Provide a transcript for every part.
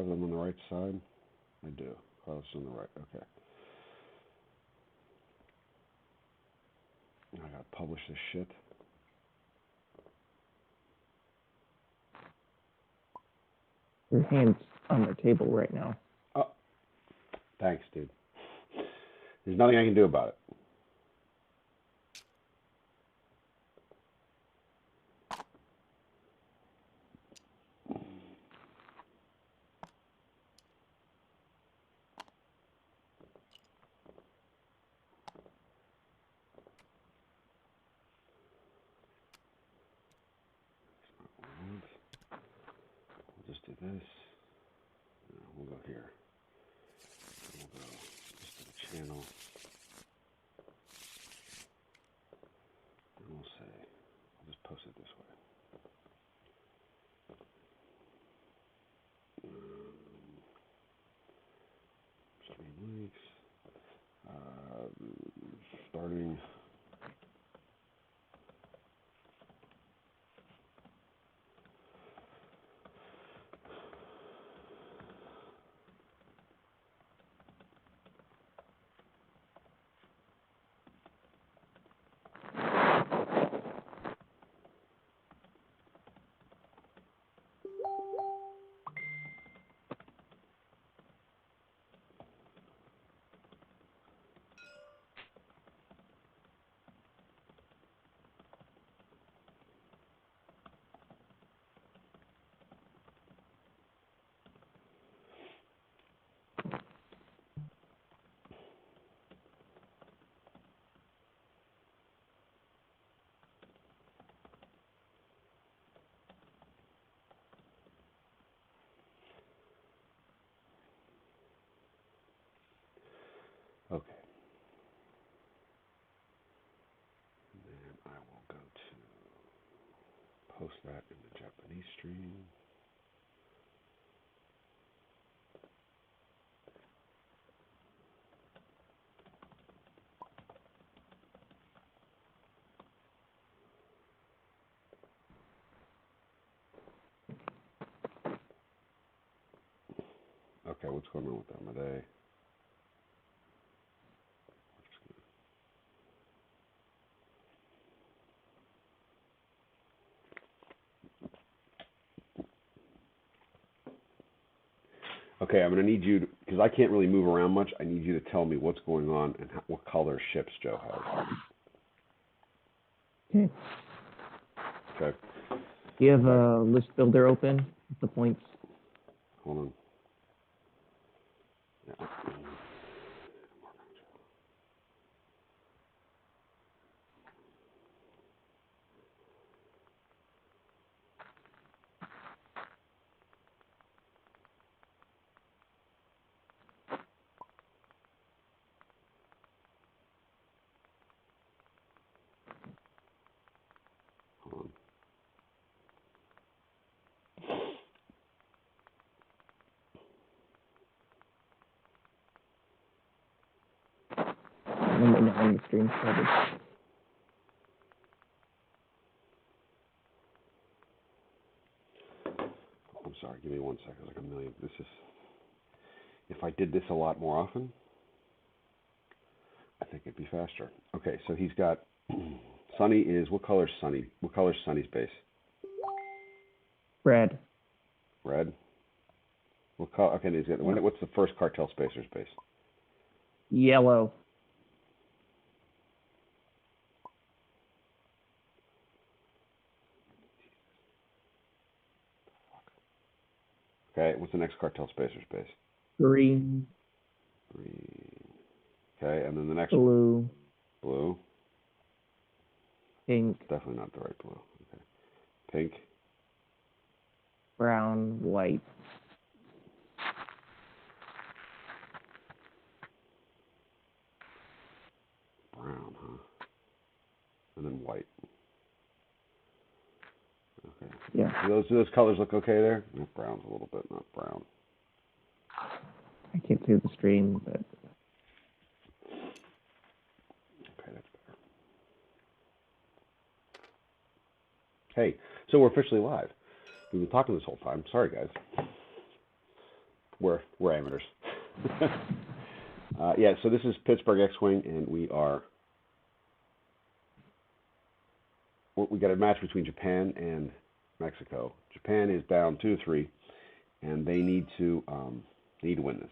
have them on the right side? I do. Carlos on the right. Okay. I gotta publish this shit. Your hand's on the table right now. Oh, thanks, dude. There's nothing I can do about it. We'll just do this. We'll go here. We'll go just to the channel. And we'll say, I'll just post it this way. Stream links. Starting. Okay. And then I will go to post that in the Japanese stream. Okay, what's going on with them? Are they? Okay, I'm going to need you to, because I can't really move around much, I need you to tell me what's going on and what color ships Joe has. Okay. Okay. Do you have a list builder open with the points? Hold on. Yeah. Hold I'm right now on the stream started. I'm sorry, give me 1 second. Like a million. This is, if I did this a lot more often, I think it'd be faster. Okay, so he's got, Sunny is, what color's Sunny? What color's Sunny's base? Red. Red? What color? Okay, he's got, what's the first cartel spacer's base? Yellow. Okay, what's the next cartel spacer's base? Green. Green. Okay, and then the next Blue. Blue. Pink. Definitely not the right blue. Okay. Pink. Brown. White. Brown, huh? And then white. Okay. Yeah. Do those colors look okay there? Brown's a little bit, not brown. I can't see the stream, but. Okay, that's better. Hey, so we're officially live. We've been talking this whole time. Sorry, guys. we're amateurs. Yeah, so this is Pittsburgh X-Wing, and we got a match between Japan and Mexico. Japan is down 2-3, and they need to win this.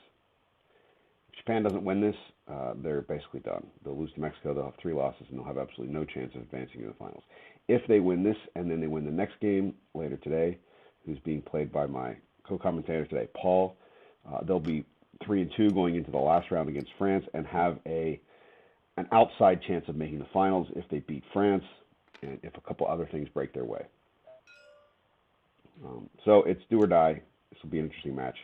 If Japan doesn't win this, they're basically done. They'll lose to Mexico. They'll have 3 losses, and they'll have absolutely no chance of advancing to the finals. If they win this, and then they win the next game later today, who's being played by my co-commentator today, Paul, they'll be 3-2 going into the last round against France, and have an outside chance of making the finals if they beat France, and if a couple other things break their way. So it's do or die. This will be an interesting match.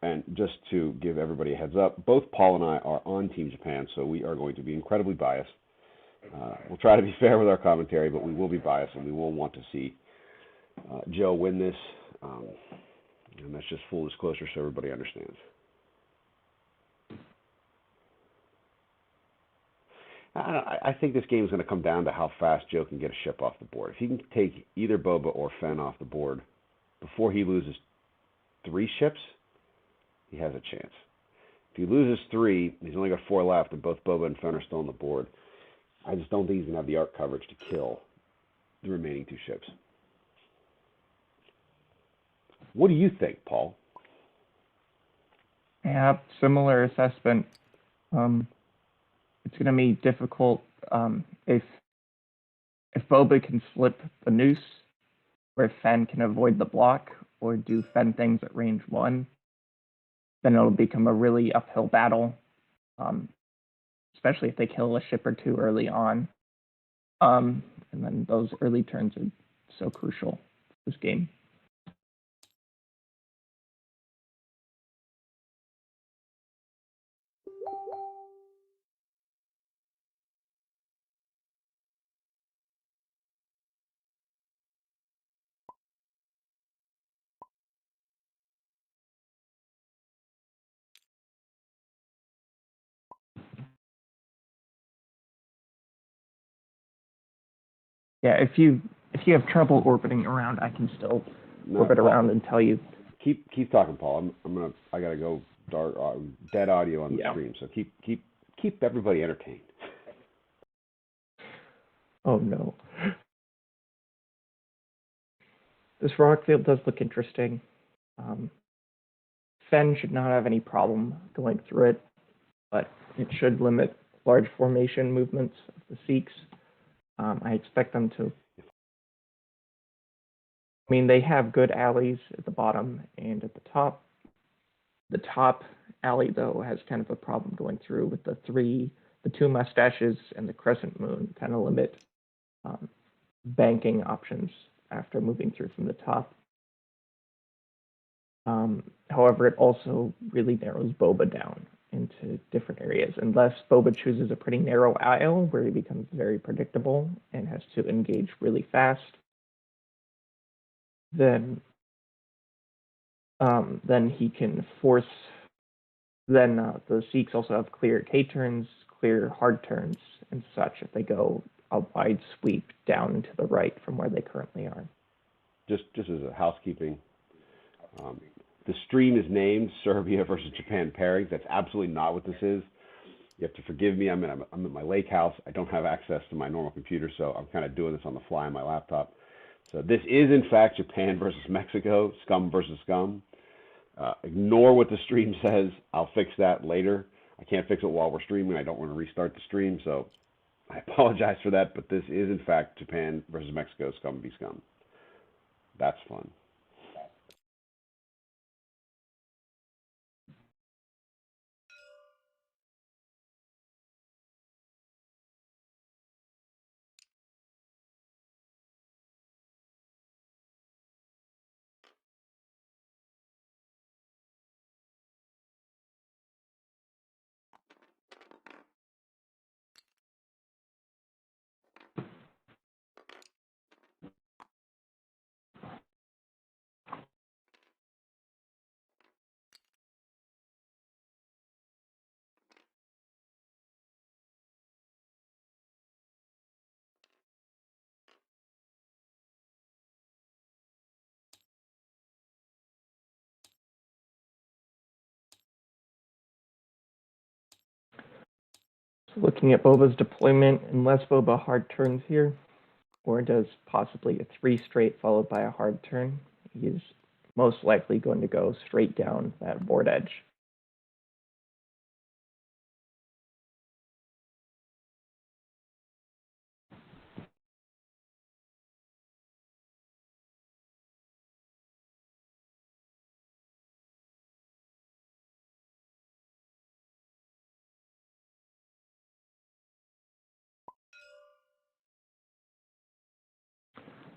And just to give everybody a heads up, both Paul and I are on Team Japan, so we are going to be incredibly biased. We'll try to be fair with our commentary, but we will be biased, and we will want to see Joe win this. And that's just full disclosure so everybody understands. I think this game is going to come down to how fast Joe can get a ship off the board. If he can take either Boba or Fenn off the board before he loses 3 ships, he has a chance. If he loses 3, he's only got 4 left, and both Boba and Fenn are still on the board. I just don't think he's going to have the arc coverage to kill the remaining 2 ships. What do you think, Paul? Yeah, similar assessment. It's going to be difficult if Boba can slip the noose, or if Fenn can avoid the block, or do Fenn things at range 1, then it'll become a really uphill battle, especially if they kill a ship or 2 early on. And then those early turns are so crucial to this game. Yeah, if you have trouble orbiting around, I can still orbit around and tell you. Keep talking, Paul. I gotta go dark, dead audio on the stream. So keep everybody entertained. Oh no. This rock field does look interesting. Fenn should not have any problem going through it, but it should limit large formation movements of the Sikhs. I expect them to. I mean, they have good alleys at the bottom and at the top. The top alley, though, has kind of a problem going through with the 2 mustaches and the crescent moon kind of limit banking options after moving through from the top. However, it also really narrows Boba down into different areas, unless Boba chooses a pretty narrow aisle where he becomes very predictable and has to engage really fast. Then he can force. Then the Sikhs also have clear K turns, clear hard turns, and such if they go a wide sweep down and to the right from where they currently are. Just as a housekeeping, the stream is named Serbia versus Japan pairings. That's absolutely not what this is. You have to forgive me. I'm at my lake house. I don't have access to my normal computer, so I'm kind of doing this on the fly on my laptop. So this is, in fact, Japan versus Mexico, Scum versus Scum. Ignore what the stream says. I'll fix that later. I can't fix it while we're streaming. I don't want to restart the stream, so I apologize for that. But this is, in fact, Japan versus Mexico, Scum v. Scum. That's fun. So looking at Boba's deployment, unless Boba hard turns here, or does possibly a 3 straight followed by a hard turn, he's most likely going to go straight down that board edge.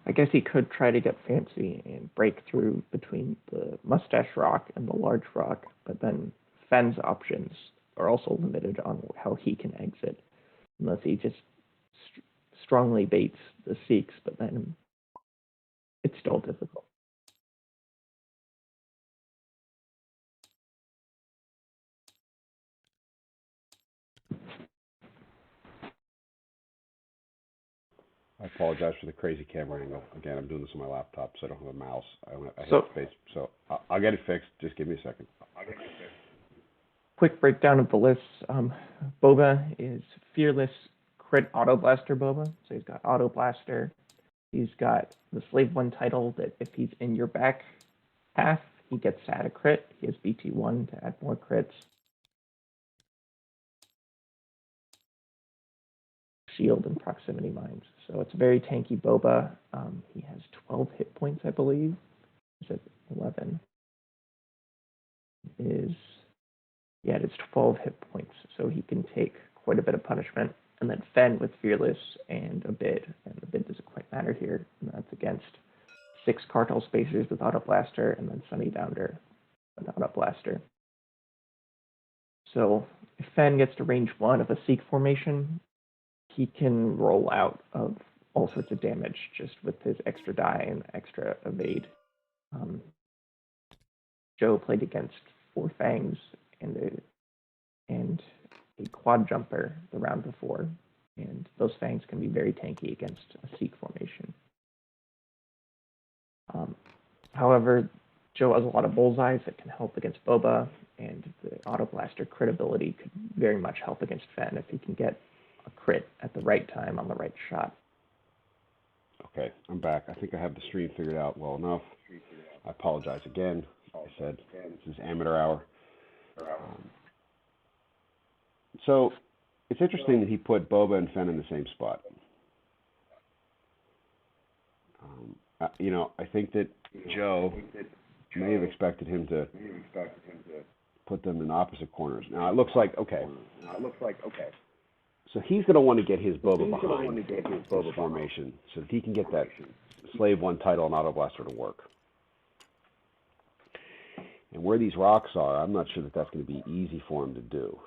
I guess he could try to get fancy and break through between the mustache rock and the large rock, but then Fenn's options are also limited on how he can exit, unless he just strongly baits the Sikhs, but then it's still difficult. I apologize for the crazy camera angle. Again, I'm doing this on my laptop, so I don't have a mouse. I hate space, so I'll get it fixed. Just give me a second. Quick breakdown of the lists. Boba is Fearless Crit Auto Blaster Boba. So he's got Auto Blaster. He's got the Slave 1 title that if he's in your back half, he gets to add a crit. He has BT1 to add more crits. Shield and proximity mines. So it's a very tanky Boba. He has 12 hit points, I believe. Is it 11? Yeah, it's 12 hit points. So he can take quite a bit of punishment. And then Fenn with Fearless and a bid. And the bid doesn't quite matter here. And that's against 6 Cartel Spacers with Auto Blaster and then Sunny Downer with Auto Blaster. So if Fenn gets to range 1 of a Sikh formation, he can roll out of all sorts of damage just with his extra die and extra evade. Joe played against 4 Fangs and a quad jumper the round before, and those Fangs can be very tanky against a Sikh formation. However, Joe has a lot of bullseyes that can help against Boba, and the Auto Blaster crit ability could very much help against Fenn if he can get a crit at the right time on the right shot. Okay, I'm back. I think I have the stream figured out well enough. I apologize again. Like I said, this is amateur hour. So it's interesting that he put Boba and Fenn in the same spot. I think that Joe may have expected him to put them in opposite corners. Now it looks like okay. So he's going to want to get his Boba behind his formation so that he can get that Slave 1 title and Auto Blaster to work. And where these rocks are, I'm not sure that that's going to be easy for him to do.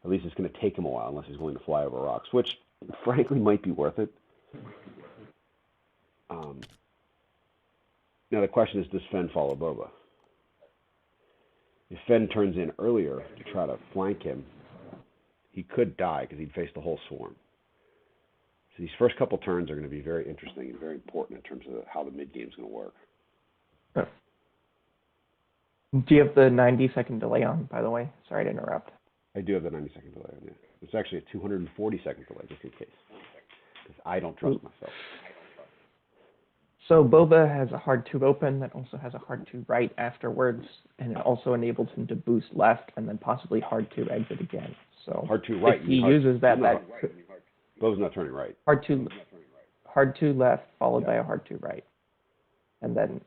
At least it's going to take him a while unless he's willing to fly over rocks, which frankly might be worth it. Now the question is, does Fenn follow Boba? If Fenn turns in earlier to try to flank him, he could die because he'd face the whole swarm. So these first couple turns are going to be very interesting and very important in terms of how the mid game is going to work. Do you have the 90-second delay on, by the way? Sorry to interrupt. I do have the 90-second delay on, yeah. It's actually a 240-second delay, just in case. Because I don't trust myself. So Boba has a hard 2 open that also has a hard 2 right afterwards, and it also enables him to boost left and then possibly hard 2 exit again. So hard 2 right. If he uses that, Boba's not turning right. Hard 2 left followed by a hard 2 right, and then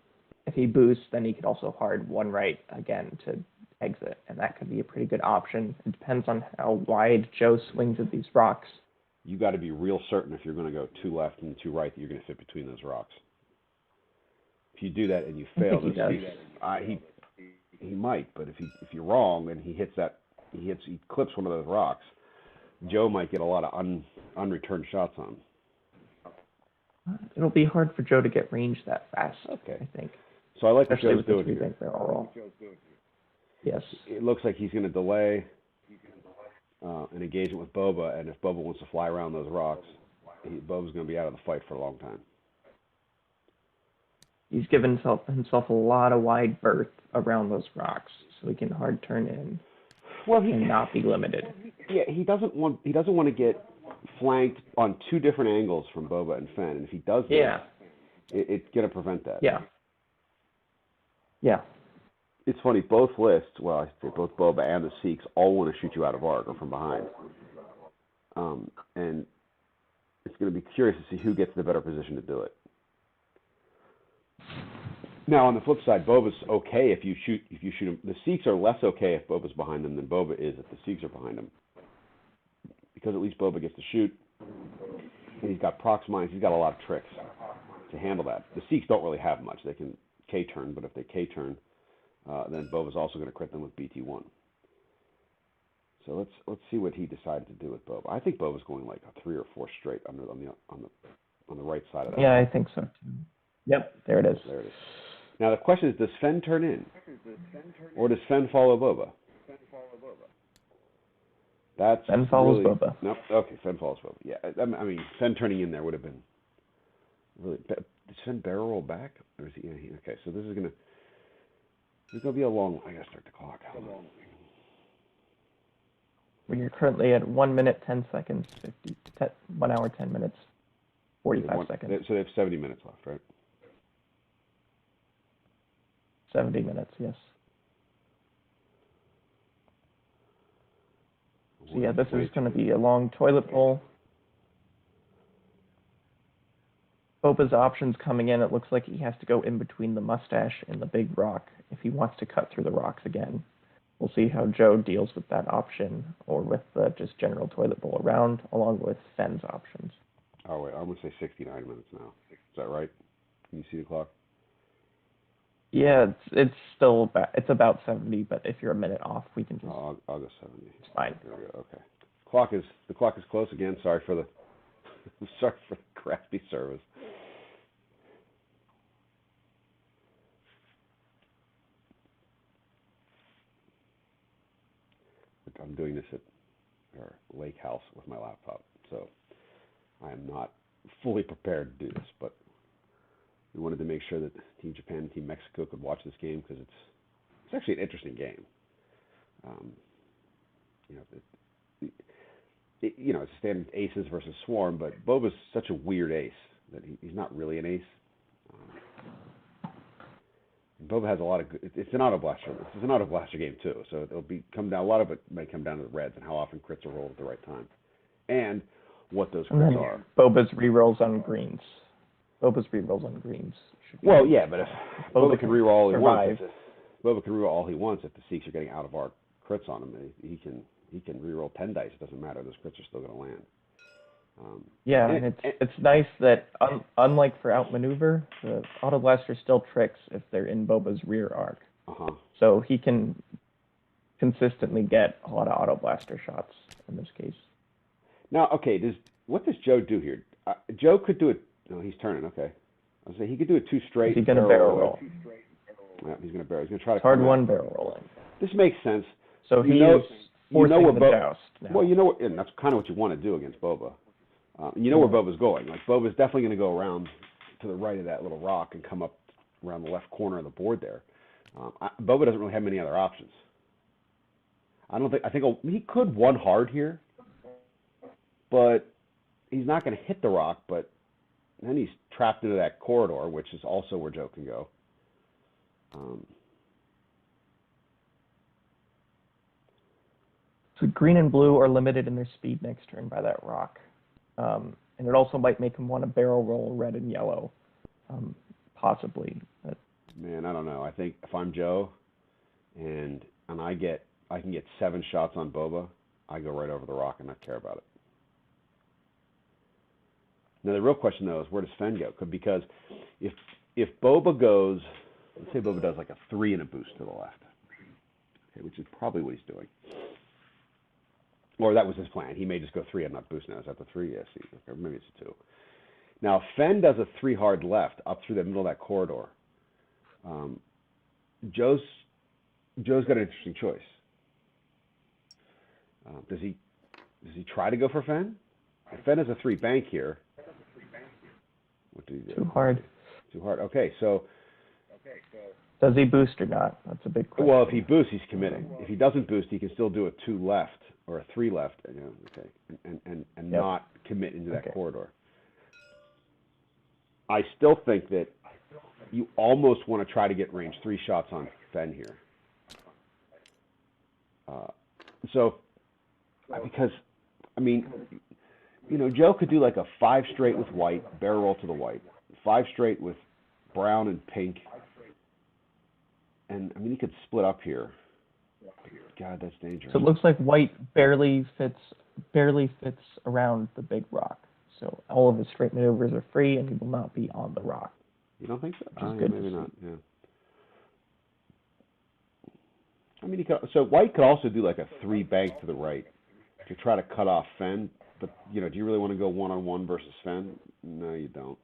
if he boosts, then he could also hard 1 right again to exit, and that could be a pretty good option. It depends on how wide Joe swings at these rocks. You got to be real certain if you're going to go 2 left and 2 right that you're going to fit between those rocks. If you do that and you fail, he might. But if you're wrong and he clips one of those rocks, Joe might get a lot of unreturned shots on. It'll be hard for Joe to get range that fast. Okay. I think. So I like what Especially Joe's doing here. Yes. It looks like he's going to delay an engagement with Boba, and if Boba wants to fly around those rocks, Boba's going to be out of the fight for a long time. He's given himself a lot of wide berth around those rocks, so he can hard turn in. Well, and not be limited. yeah, he doesn't want to get flanked on two different angles from Boba and Fen, and if he does this, Yeah. it's going to prevent that. Yeah. Yeah. It's funny, both lists, well, I say both Boba and the Sikhs all want to shoot you out of arc or from behind. And it's going to be curious to see who gets the better position to do it. Now, on the flip side, Boba's okay if you shoot him. The Sikhs are less okay if Boba's behind them than Boba is if the Sikhs are behind him. Because at least Boba gets to shoot, and he's got prox mines, he's got a lot of tricks to handle that. The Sikhs don't really have much. They can K-turn, but if they K-turn, then Boba's also going to crit them with BT1. So let's see what he decided to do with Boba. I think Boba's going like a 3 or 4 straight on the right side of that. Yeah, I think so too. Yep, there it is. There it is. Now the question is, does Fen turn in, or does Fen follow Boba? That's Fen follows really, Boba. Nope. Okay, Fen follows Boba. Yeah, I mean, Fen turning in there would have been really. Does Fen barrel roll back, or is he? Yeah, okay, so this is gonna be a long. I gotta start the clock. How long? We are currently at 1 minute 10 seconds, 1 hour 10 minutes, 45 seconds. So they have 70 minutes left, right? 70 minutes, yes. So yeah, this is going to be a long toilet bowl. Boba's options coming in, it looks like he has to go in between the mustache and the big rock if he wants to cut through the rocks again. We'll see how Joe deals with that option, or with the just general toilet bowl around, along with Fen's options. Oh wait, I'm going to say 69 minutes now. Is that right? Can you see the clock? Yeah, it's still about 70, but if you're a minute off, we can just. I'll go 70. It's fine. There we go. Okay. The clock is close again. Sorry for the crappy service. I'm doing this at our lake house with my laptop, so I am not fully prepared to do this, but we wanted to make sure that Team Japan and Team Mexico could watch this game because it's actually an interesting game. It's standard aces versus swarm, but Boba's such a weird ace that he's not really an ace. Boba has a lot of good. It's an auto blaster. This is an auto blaster game too, so it'll come down. A lot of it may come down to the reds and how often crits are rolled at the right time, and what those crits are. Boba's rerolls on greens. Well, yeah, but if Boba can reroll all he wants, Boba can reroll all he wants if the Sikhs are getting out of arc crits on him. He can reroll 10 dice. It doesn't matter. Those crits are still going to land. And it's nice that unlike for outmaneuver, the auto blaster still tricks if they're in Boba's rear arc. So he can consistently get a lot of auto blaster shots in this case. Now, okay, what does Joe do here? Joe could do it. No, he's turning. Okay, I'll say he could do it 2 straight. He's going to barrel roll. Yeah, he's going to barrel. He's going to try to. Hard 1 barrel rolling. This makes sense. So he's forcing the joust now. Well, and that's kind of what you want to do against Boba. Where Boba's going. Like, Boba's definitely going to go around to the right of that little rock and come up around the left corner of the board there. Boba doesn't really have many other options. I think he could 1 hard here, but he's not going to hit the rock. But then he's trapped into that corridor, which is also where Joe can go. So green and blue are limited in their speed next turn by that rock. And it also might make him want to barrel roll red and yellow, possibly. Man, I don't know. I think if I'm Joe, and I can get 7 shots on Boba, I go right over the rock and not care about it. Now the real question though is, where does Fen go? Because if Boba goes, let's say Boba does like a 3 and a boost to the left, okay, which is probably what he's doing. Or that was his plan. He may just go 3 and not boost now. Is that the 3? Yes. Okay, maybe it's a 2. Now, if Fen does a 3 hard left up through the middle of that corridor, Joe's got an interesting choice. Does he try to go for Fen? If Fen has a 3 bank here, what do you do? Too hard. Too hard. Okay, so Does he boost or not? That's a big question. Well, if he boosts, he's committing. If he doesn't boost, he can still do a 2 left or a 3 left, okay, and Yep. not commit into that Okay. corridor. I still think that you almost want to try to get range 3 shots on Fen here. So, because, I mean, Joe could do like a 5 straight with white, barrel roll to the white, 5 straight with brown and pink, and I mean he could split up here. God, that's dangerous. So it looks like white barely fits around the big rock. So all of his straight maneuvers are free, and he will not be on the rock. You don't think so? Which is good maybe to not. Yeah. I mean, so white could also do like a 3 bank to the right to try to cut off Fen. But do you really want to go 1-on-1 versus Fen? No, you don't.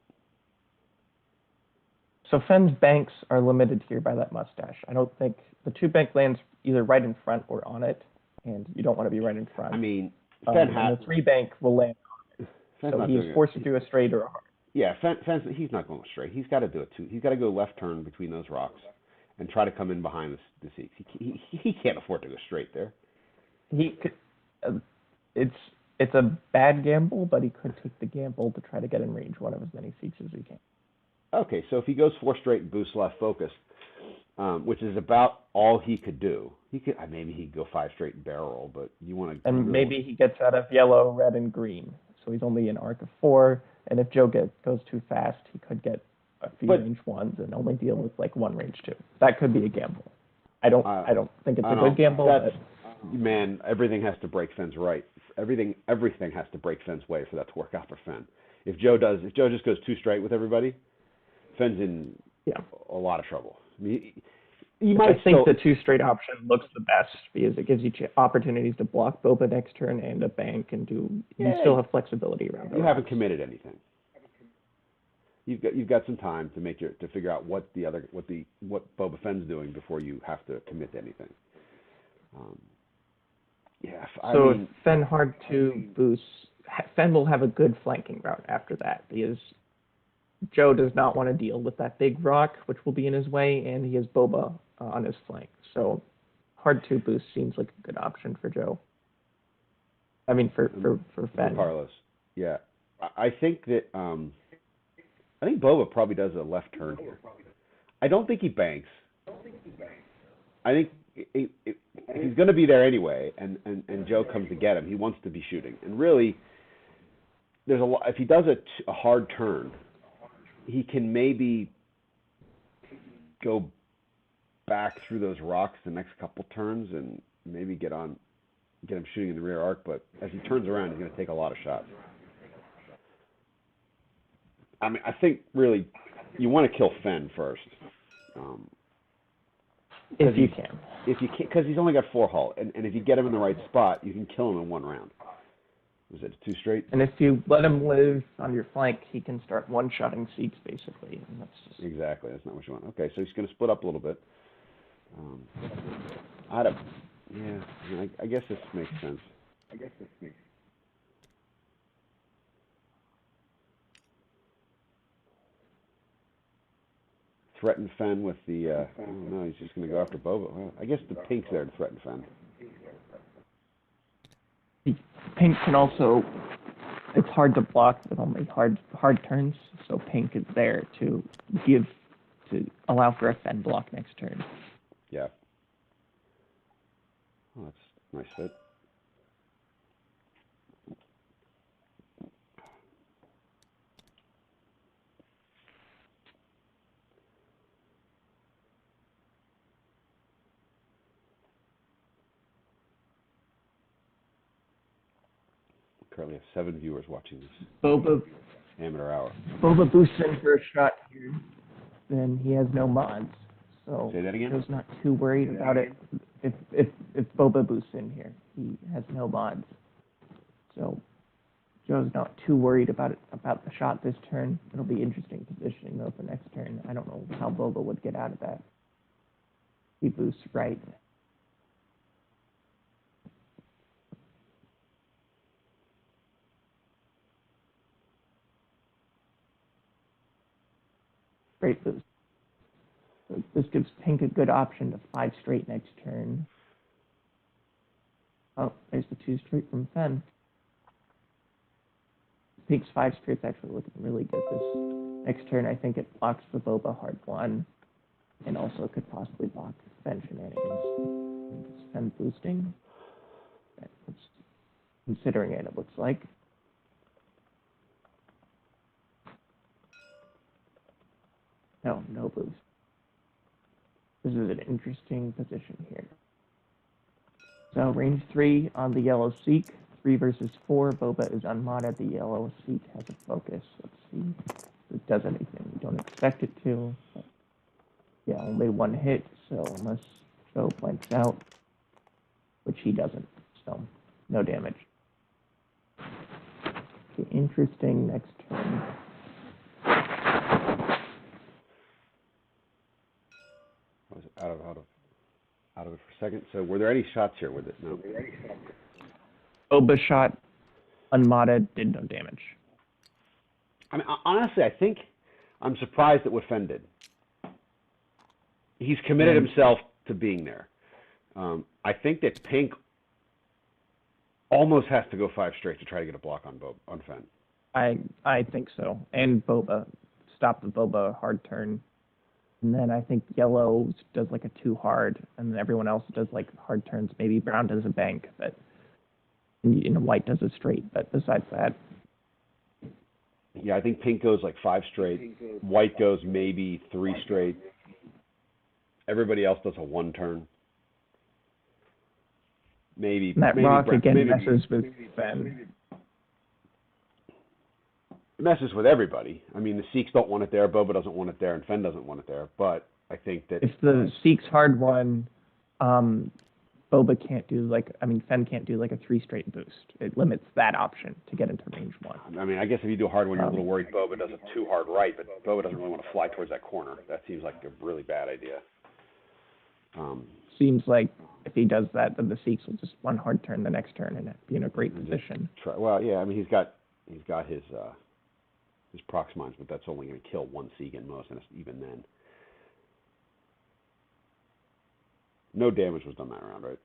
So Fen's banks are limited here by that mustache. I don't think the 2 bank lands either right in front or on it, and you don't want to be right in front. I mean, Fen has and the 3 bank will land on it. Fen's so he's forced to do a straight or a hard. Yeah, Fen's he's not going straight. He's got to do it too. He's got to go left turn between those rocks and try to come in behind the seats. He can't afford to go straight there. He could. It's a bad gamble, but he could take the gamble to try to get in range one of as many seats as he can. Okay, so if he goes 4 straight and boosts left focused, which is about all he could do, maybe he'd go 5 straight and barrel roll, but you want to. And maybe he gets out of yellow, red, and green, so he's only an arc of 4. And if Joe goes too fast, he could get a few range 1s and only deal with like 1 range 2. That could be a gamble. I don't think it's a good gamble. Man, everything has to break Fen's right. Everything has to break Fen's way for that to work out for Fen. If Joe just goes 2 straight with everybody, Fen's in a lot of trouble. I mean, I think the 2 straight option looks the best because it gives you opportunities to block Boba next turn and a bank and you still have flexibility around that. You haven't committed anything. You've got some time to figure out what Boba Fenn's doing before you have to commit to anything. If Fen hard to boost, Fen will have a good flanking route after that because Joe does not want to deal with that big rock, which will be in his way, and he has Boba on his flank. So hard to boost seems like a good option for Joe. I mean, for Fen. For Carlos, yeah. I think that I think Boba probably does a left turn here. I don't think he banks. I think he's going to be there anyway, and Joe comes to get him. He wants to be shooting, and really, there's a lot. If he does a hard turn, he can maybe go back through those rocks the next couple turns and maybe get him shooting in the rear arc. But as he turns around, he's going to take a lot of shots. I mean, I think really you want to kill Fen first. If you can. Because he's only got 4 hull, and if you get him in the right spot, you can kill him in 1 round. Was it 2 straight? And if you let him live on your flank, he can start one-shotting seats, basically. And that's just... Exactly. That's not what you want. Okay, so he's going to split up a little bit. I guess this makes sense. Threaten Fen with the, I don't know, he's just going to go after Boba. Well, I guess the pink's there to threaten Fen. Pink can also, it's hard to block with only hard turns, so pink is there to allow for a Fen block next turn. Yeah. Oh, that's a nice fit. Currently have 7 viewers watching this. Boba amateur hour. Boba boosts in for a shot here, then he has no mods. So Say that again? Joe's not too worried about it. If Boba boosts in here, he has no mods. So Joe's not too worried about the shot this turn. It'll be interesting positioning though for next turn. I don't know how Boba would get out of that. He boosts right. Great boost. So this gives pink a good option to 5 straight next turn. Oh, there's the 2 straight from Fen. Pink's 5 straight's actually looking really good this next turn. I think it blocks the Boba hard 1, and also could possibly block Fen shenanigans. Is Fen boosting? Considering it, it looks like. No, no boost. This is an interesting position here. So range 3 on the yellow Seek, 3 versus 4. Boba is unmodded. The yellow Seek has a focus. Let's see if it does anything. We don't expect it to. But yeah, only 1 hit, so unless Joe blanks out, which he doesn't, so no damage. Okay, interesting next turn. I was out of it for a second. So were there any shots here with it? No. Boba shot, unmodded, did no damage. I mean, honestly, I think I'm surprised at what Fen did. He's committed himself to being there. I think that Pink almost has to go 5 straight to try to get a block on Fen. I think so. And Boba. Stop the Boba hard turn. And then I think yellow does like a 2 hard, and then everyone else does like hard turns. Maybe brown does a bank, but and white does a straight. But besides that, yeah, I think Pink goes like 5 straight. White goes maybe 3 straight. Everybody else does a 1 turn. Maybe and that maybe, rock again maybe, messes with Fen. It messes with everybody. I mean, the Sikhs don't want it there, Boba doesn't want it there, and Fen doesn't want it there. But I think that if the Sikhs hard one, Boba can't do Fen can't do like a 3 straight boost. It limits that option to get into range 1. I mean, I guess if you do a hard one, you're a little worried Boba does a 2 hard right, but Boba doesn't really want to fly towards that corner. That seems like a really bad idea. Seems like if he does that, then the Sikhs will just 1 hard turn the next turn and be in a great position. Well, yeah, I mean, he's got his prox mines, but that's only going to kill 1 Sikh at most, and even then. No damage was done that round, right?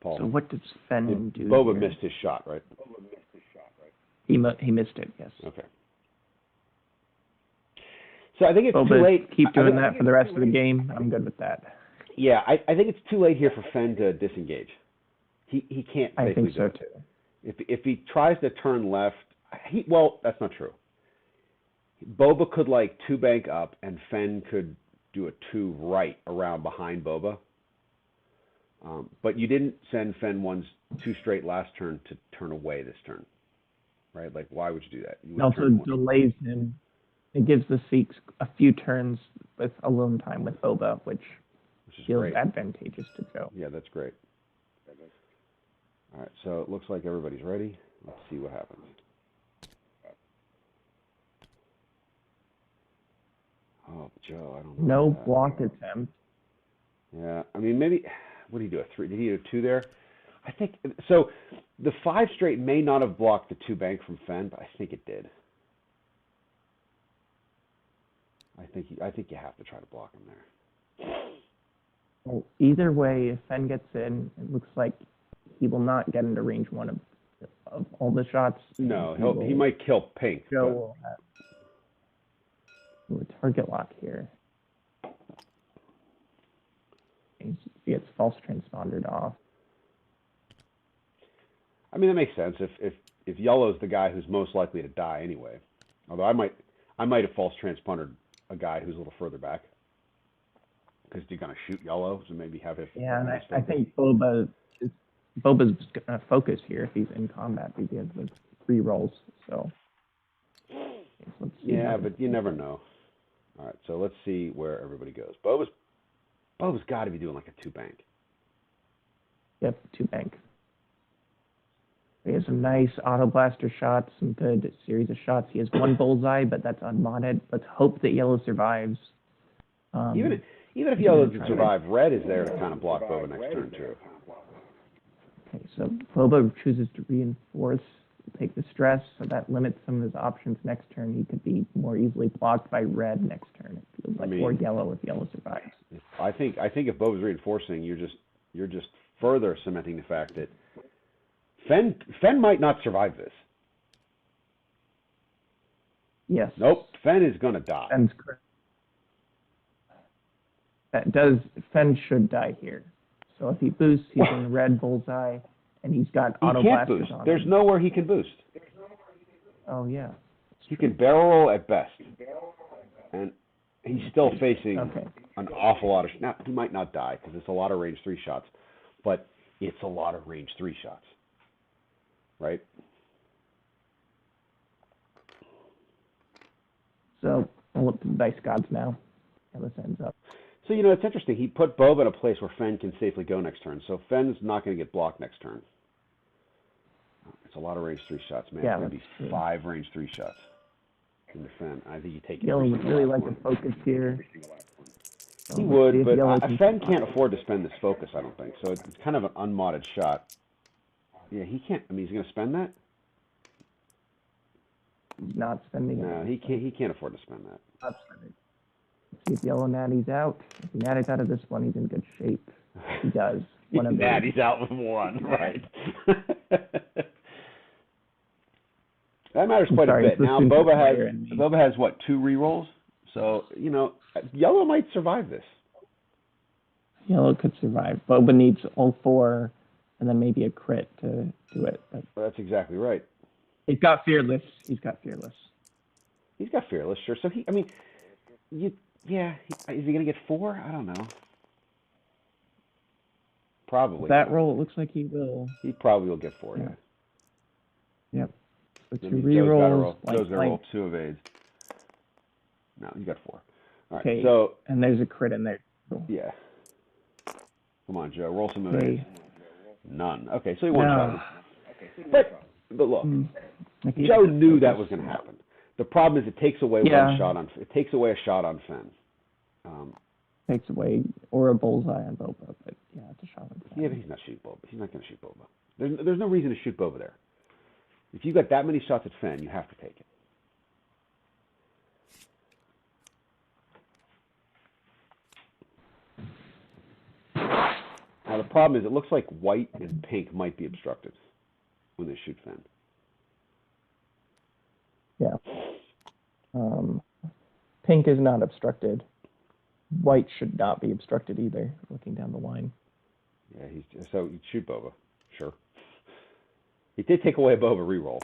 Paul. So what does Fen do? Boba here? missed his shot, right? He missed it, yes. Okay. So I think it's Boba, too late. Keep doing that for the rest of the game. I'm good with that. Yeah, I think it's too late here for Fen to disengage. He can't. I think so do it. too. If he tries to turn left, well, that's not true. Boba could like 2 bank up, and Fen could do a 2 right around behind Boba. But you didn't send Fen 2 straight last turn to turn away this turn, right? Like, why would you do that? It also delays him. It gives the Sikhs a few turns with alone time with Boba, which is feels great. advantageous to Joe. Yeah, that's great. All right, so it looks like everybody's ready. Let's see what happens. Oh, Joe, I don't know. No block attempt. Yeah, I mean, maybe, what did he do, a 3? Did he do a 2 there? I think, so the 5 straight may not have blocked the 2 bank from Fen, but I think it did. I think you have to try to block him there. Well, either way, if Fen gets in, it looks like he will not get into range 1 of all the shots. No, he might kill Pink. Joe will have a target lock here. He gets false transpondered off. I mean, that makes sense. If Yellow's the guy who's most likely to die anyway, although I might have false transpondered a guy who's a little further back, because you're gonna shoot Yellow, so maybe have him. Yeah, and I think Boba's gonna focus here if he's in combat because of 3 rolls. So let's see. Yeah, but you never know. All right, so let's see where everybody goes. Boba's got to be doing like a 2 bank. Yep, 2 bank. He has some nice auto blaster shots, some good series of shots. He has 1 bullseye, but that's unmodded. Let's hope that yellow survives. Even if yellow doesn't survive, red is there to kind of block Boba next turn too. Okay, so Boba chooses to reinforce take the stress, so that limits some of his options next turn. He could be more easily blocked by red next turn. It feels like, or yellow if yellow survives. I think if Boba's reinforcing, you're just further cementing the fact that Fen might not survive this. Yes. Nope. Fen is gonna die. Fen's correct. Fen should die here. So if he boosts, he's in the red bullseye, and he's got auto blasters boost. on There's him. nowhere he can boost. Oh yeah. He can barrel roll at best, and he's still facing an awful lot of. Now he might not die because it's a lot of range 3 shots, but it's a lot of range 3 shots, right? So I'll look to the dice gods now. How this ends up. So, it's interesting. He put Boba in a place where Fen can safely go next turn. So Fen's not going to get blocked next turn. It's a lot of range 3 shots, man. Yeah, it's going to be 5 range 3 shots into Fen. I think you take it. Yellow would really like to focus here. He would, but Fen can't afford to spend this focus, I don't think. So it's kind of an unmodded shot. Yeah, he can't. I mean, he's going to spend that? He's not spending it. No, he can't afford to spend that. Not spending. Let's see if Yellow Natty's out. If Natty's out of this one, he's in good shape. He does. Natty's out with 1, right. That matters quite a bit. Now, Boba has, what, 2 rerolls? So, Yellow might survive this. Yellow could survive. Boba needs all 4 and then maybe a crit to do it. But that's exactly right. He's got Fearless. He's got Fearless, sure. So, is he going to get 4? I don't know. Probably. With that roll, it looks like he will. He probably will get 4, yeah. Yep. So 2 rerolls. Joe's got to roll 2 evades. No, you got 4. All right, okay. So. And there's a crit in there. Cool. Yeah. Come on, Joe. Roll some evades. None. Okay, so he one-shot him. But look, Joe knew that was going to happen. The problem is it takes away a shot on Fen. Takes away or a bullseye on Boba, but yeah, it's a shot on Fen. Yeah, but he's not shooting Boba. He's not going to shoot Boba. There's no reason to shoot Boba there. If you got that many shots at Fen, you have to take it. Now the problem is it looks like white and pink might be obstructed when they shoot Fen. Yeah. Pink is not obstructed. White should not be obstructed either, looking down the line. Yeah, so you'd shoot Boba, sure. He did take away a Boba reroll.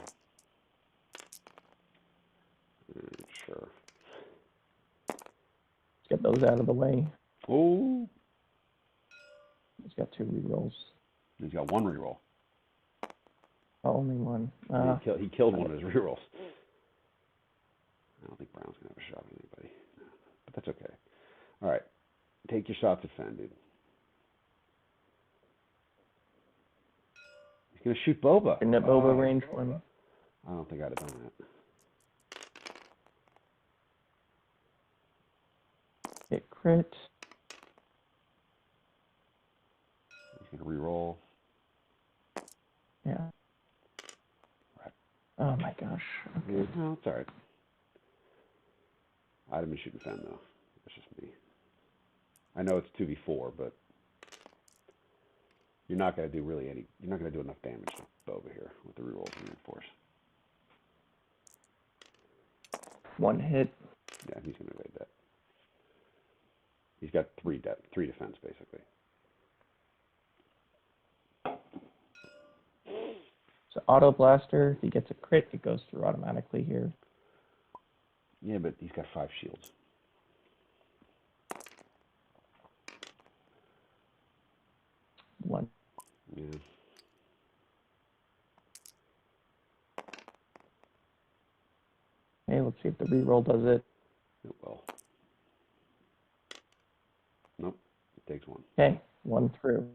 Sure. Let's get those out of the way. Oh. He's got 2 rerolls. He's got 1 reroll. Oh, only 1. He killed one of his rerolls. I don't think Brown's going to have a shot at anybody. But that's okay. All right. Take your shots at Fen, dude. He's going to shoot Boba. In the Boba range 1. I don't think I'd have done that. Hit crit. He's going to reroll. Yeah. Right. Oh my gosh. Okay. Yeah, no, it's all right. I'd have been shooting Fen, though. That's just me. I know it's 2v4, but you're not going to do you're not going to do enough damage to Boba here with the rerolls and reinforce. 1 hit. Yeah, he's going to evade that. He's got 3 defense, basically. So auto blaster, if he gets a crit, it goes through automatically here. Yeah, but he's got 5 shields. One. Yeah. Okay, let's see if the reroll does it. It will. Nope. It takes 1. Okay, 1 through.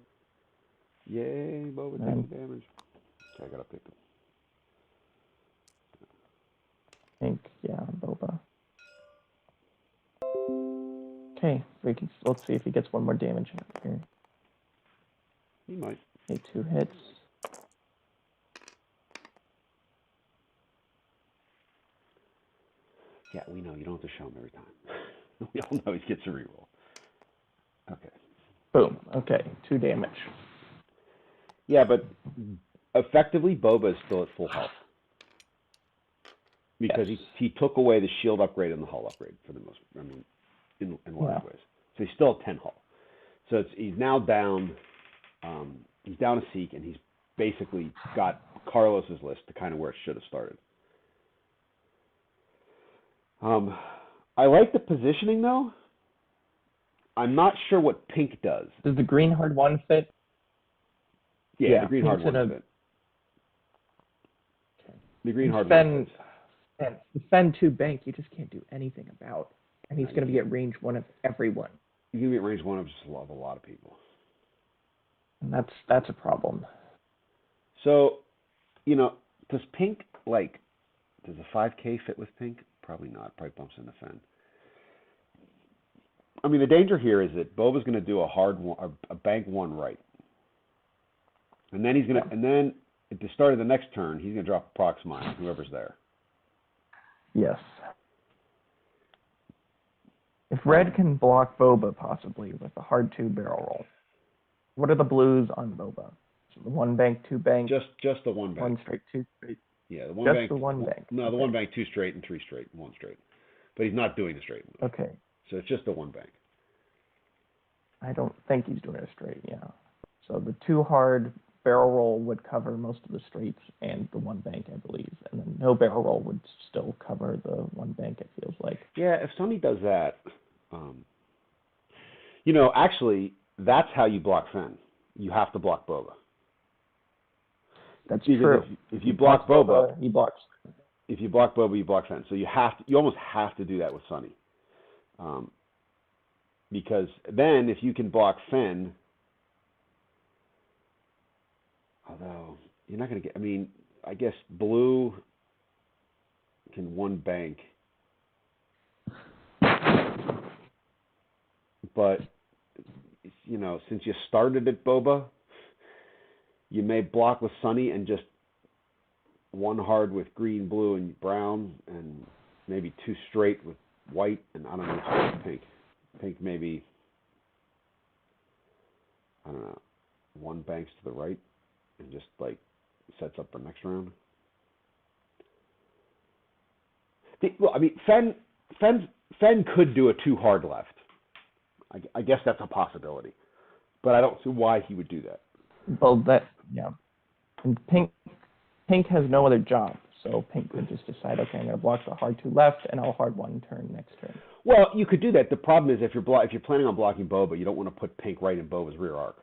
Yay, Boba taking damage. Okay, I got to pick him. I think, yeah, Boba. Okay, let's see if he gets 1 more damage here. He might. Okay, 2 hits. Yeah, we know. You don't have to show him every time. We all know he gets a reroll. Okay. Boom. Okay, 2 damage. Yeah, but effectively, Boba is still at full health. Because Yes. he took away the shield upgrade and the hull upgrade for the most, I mean, in large ways. So he's still at 10 hull. So he's now down, he's down a Seek, and he's basically got Carlos's list to kind of where it should have started. I like the positioning, though. I'm not sure what pink does. Does the green hard 1 fit? Yeah, the green hard 1 fit. Okay. The green hard 1 fits. And the Fen 2 bank, you just can't do anything about. And he's going to be at range 1 of everyone. He's going to be at range 1 of just a lot of people. And that's a problem. So, you know, does pink, like, does a 5K fit with pink? Probably not. Probably bumps into Fen. I mean, the danger here is that Boba's going to do a bank 1 right. And then he's going to, and then at the start of the next turn, he's going to drop a prox mine, whoever's there. Yes. If red can block Boba, possibly, with a hard 2 barrel roll, what are the blues on Boba? So the 1 bank, 2 bank? Just the 1 bank. 1 straight, 2 straight? Yeah, the 1 just bank. The 1 bank. No, okay. The 1 bank, 2 straight, and 3 straight, and 1 straight. But he's not doing the straight move. Okay. So it's just the 1 bank. I don't think he's doing a straight, yeah. So the 2 hard barrel roll would cover most of the straights and the 1 bank, I believe. And then no barrel roll would still cover the 1 bank, it feels like. Yeah, if Sonny does that, you know, actually, that's how you block Fen. You have to block Boba. That's true. If you block Boba, he blocks. If you block Boba, you block Fen. So you almost have to do that with Sonny. Because then if you can block Fen, although you're not going to get, I mean, I guess blue can 1 bank. But, you know, since you started at Boba, you may block with Sonny and just 1 hard with green, blue, and brown, and maybe 2 straight with white, and I don't know what's with pink. Pink maybe, I don't know, 1 banks to the right and just like sets up for next round. Well, I mean, Fen could do a 2 hard left. I guess that's a possibility, but I don't see why he would do that. Well, yeah. And pink has no other job, so pink could just decide, okay, I'm going to block the hard 2 left, and I'll hard 1 turn next turn. Well, you could do that. The problem is if you're planning on blocking Boba, you don't want to put pink right in Boba's rear arc,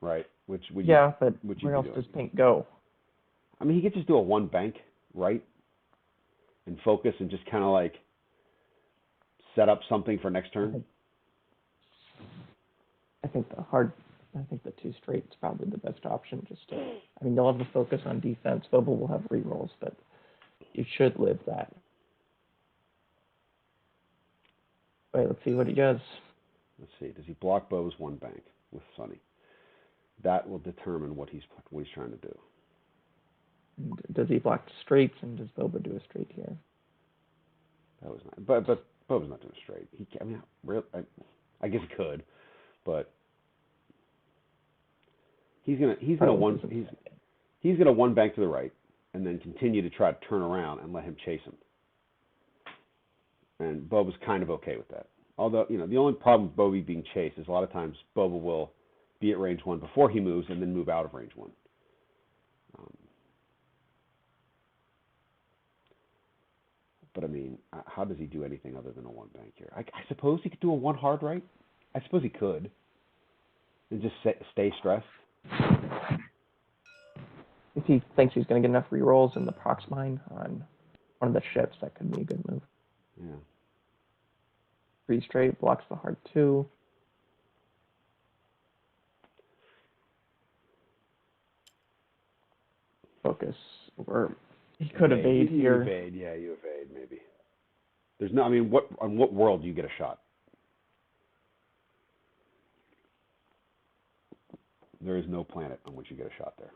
right? But where else does pink go? I mean, he could just do a 1 bank right and focus and just kind of like set up something for next turn. I think the 2 straight is probably the best option. I mean, you'll have to focus on defense. Boba will have rerolls, but you should live that. Wait, let's see what he does. Let's see. Does he block Boba's 1 bank with Sonny? That will determine what he's trying to do. And does he block straights, and does Boba do a straight here? That was not. But Boba's not doing a straight. I guess he could, but he's gonna 1 bank to the right, and then continue to try to turn around and let him chase him. And Boba's kind of okay with that. Although, you know, the only problem with Boba being chased is a lot of times Boba will be at range 1 before he moves and then move out of range 1. But I mean, how does he do anything other than a 1 bank here? I suppose he could do a 1 hard right. I suppose he could, and just stay stressed. If he thinks he's going to get enough rerolls in the prox mine on one of the ships, that could be a good move. Yeah. 3 straight blocks the hard 2. Focus, or he could evade here. You evade maybe. There's no. I mean, on what world do you get a shot? There is no planet on which you get a shot there.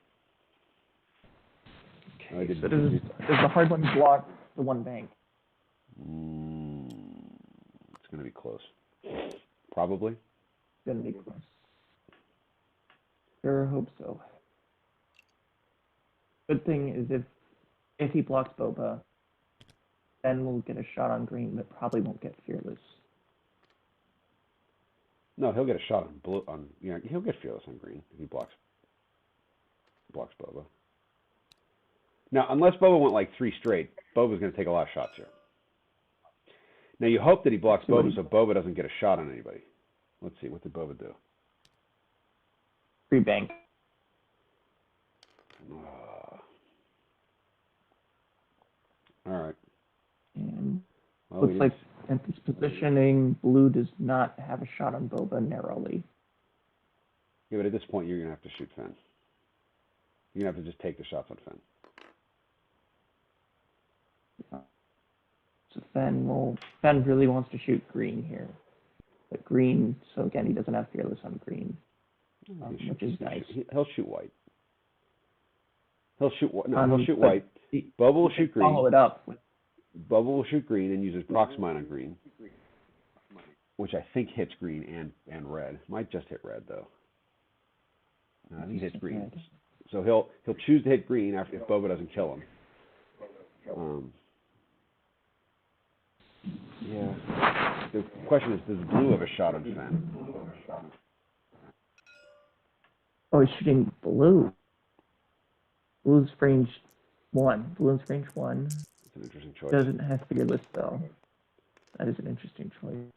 Okay, so does the hard 1 block the one bank. It's going to be close. Probably. It's gonna be close. Sure hope so. Good thing is if he blocks Boba, then we'll get a shot on green, but probably won't get Fearless. No, he'll get a shot on blue. He'll get Fearless on green if he blocks Boba. Now, unless Boba went like 3 straight, Boba's going to take a lot of shots here. Now, you hope that he blocks Boba so Boba doesn't get a shot on anybody. Let's see, what did Boba do? 3 bank. All right. And looks like at this positioning, blue does not have a shot on Boba narrowly. Yeah, but at this point, you're going to have to shoot Fen. You're going to have to just take the shots on Fen. So Fen really wants to shoot green here. But green, so again, he doesn't have Fearless on green, which is nice. He'll shoot white. He'll shoot white. Boba will shoot green. Follow it up. Boba will shoot green and use his Proxmine on green, which I think hits green and red. Might just hit red though. No, I think he hits green. Red. So he'll choose to hit green if Boba doesn't kill him. Yeah. The question is, does blue have a shot on Fen? Oh, he's shooting blue. Blue's range 1. Blue's range 1. That's an interesting choice. Doesn't have Fearless though. That is an interesting choice.